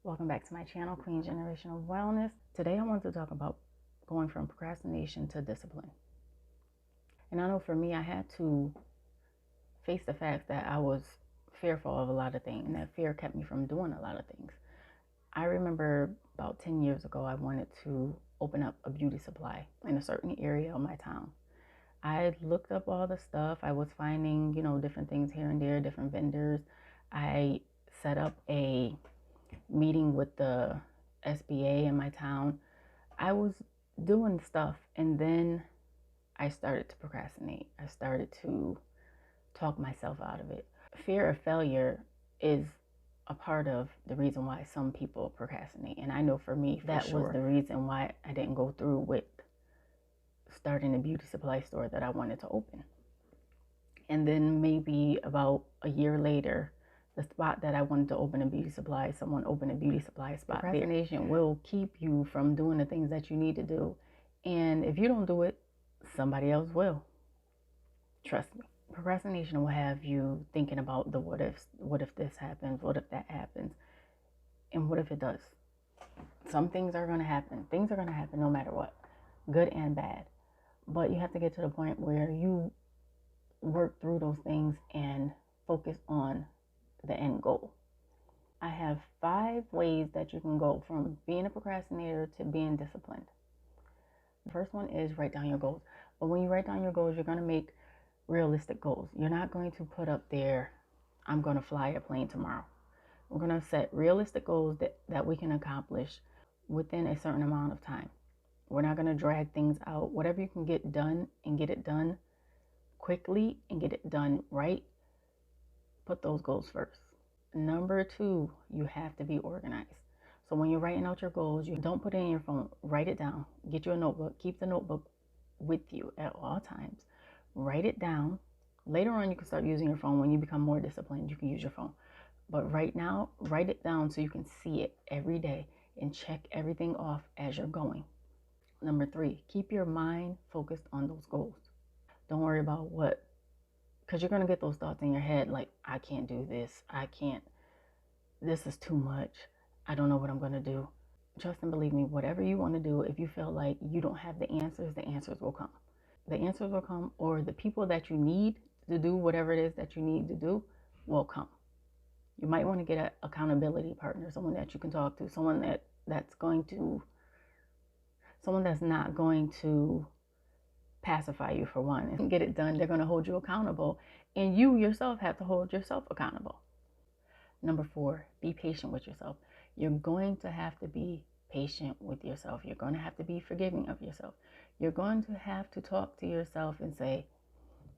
Welcome back to my channel, Queen Generational Wellness. Today I want to talk about going from procrastination to discipline. And I know for me, I had to face the fact that I was fearful of a lot of things, and that fear kept me from doing a lot of things. I remember about 10 years ago, I wanted to open up a beauty supply in a certain area of my town. I looked up all the stuff. I was finding, different things here and there, different vendors. I set up a meeting with the SBA in my town. I was doing stuff, and then I started to procrastinate. I started to talk myself out of it. Fear of failure is a part of the reason why some people procrastinate. And I know for me, that was the reason why I didn't go through with starting a beauty supply store that I wanted to open. And then maybe about a year later, the spot that I wanted to open a beauty supply, someone opened a beauty supply spot. Procrastination will keep you from doing the things that you need to do. And if you don't do it, somebody else will. Trust me. Procrastination will have you thinking about the what ifs. What if this happens? What if that happens? And what if it does? Some things are going to happen. Things are going to happen no matter what, good and bad. But you have to get to the point where you work through those things and focus on the end goal. I have 5 ways that you can go from being a procrastinator to being disciplined. The first one is write down your goals. But when you write down your goals, you're going to make realistic goals. You're not going to put up there, I'm going to fly a plane tomorrow. We're going to set realistic goals that we can accomplish within a certain amount of time. We're not going to drag things out. Whatever you can get done and get it done quickly and get it done right, put those goals first. Number 2, you have to be organized. So when you're writing out your goals, you don't put it in your phone. Write it down. Get you a notebook. Keep the notebook with you at all times. Write it down. Later on, you can start using your phone. When you become more disciplined, you can use your phone. But right now, write it down so you can see it every day and check everything off as you're going. Number 3, keep your mind focused on those goals. Don't worry about what, because you're going to get those thoughts in your head like, I can't do this. I can't. This is too much. I don't know what I'm going to do. Trust and believe me, whatever you want to do, if you feel like you don't have the answers will come. The answers will come, or the people that you need to do whatever it is that you need to do will come. You might want to get an accountability partner, someone that you can talk to, someone that's not going to pacify you, for one, and get it done. They're going to hold you accountable, and you yourself have to hold yourself accountable. Number 4, be patient with yourself. You're going to have to be patient with yourself. You're going to have to be forgiving of yourself. You're going to have to talk to yourself and say,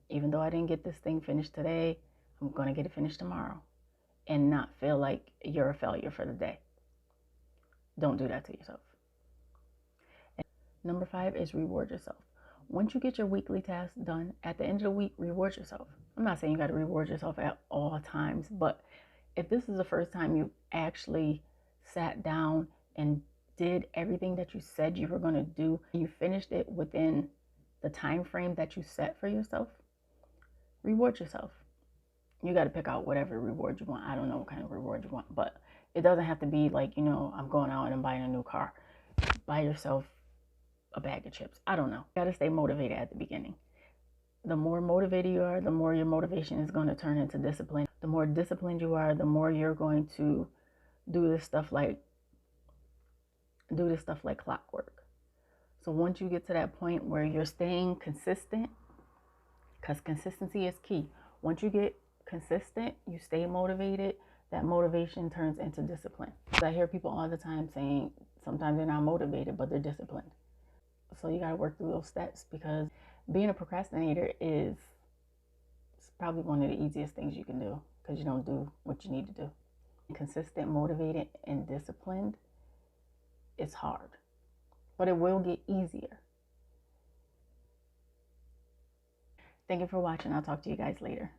even though I didn't get this thing finished today, I'm going to get it finished tomorrow, and not feel like you're a failure for the day. Don't do that to yourself. And number 5 is reward yourself. Once you get your weekly tasks done, at the end of the week, reward yourself. I'm not saying you got to reward yourself at all times, but if this is the first time you actually sat down and did everything that you said you were going to do, you finished it within the time frame that you set for yourself, reward yourself. You got to pick out whatever reward you want. I don't know what kind of reward you want, but it doesn't have to be like, I'm going out and I'm buying a new car. Buy yourself a bag of chips. I don't know. You got to stay motivated at the beginning. The more motivated you are, the more your motivation is going to turn into discipline. The more disciplined you are, the more you're going to do this stuff like clockwork. So once you get to that point where you're staying consistent, because consistency is key. Once you get consistent, you stay motivated, that motivation turns into discipline. So I hear people all the time saying sometimes they're not motivated, but they're disciplined. So you got to work through those steps, because being a procrastinator is probably one of the easiest things you can do, because you don't do what you need to do. Consistent, motivated, and disciplined is hard, but it will get easier. Thank you for watching. I'll talk to you guys later.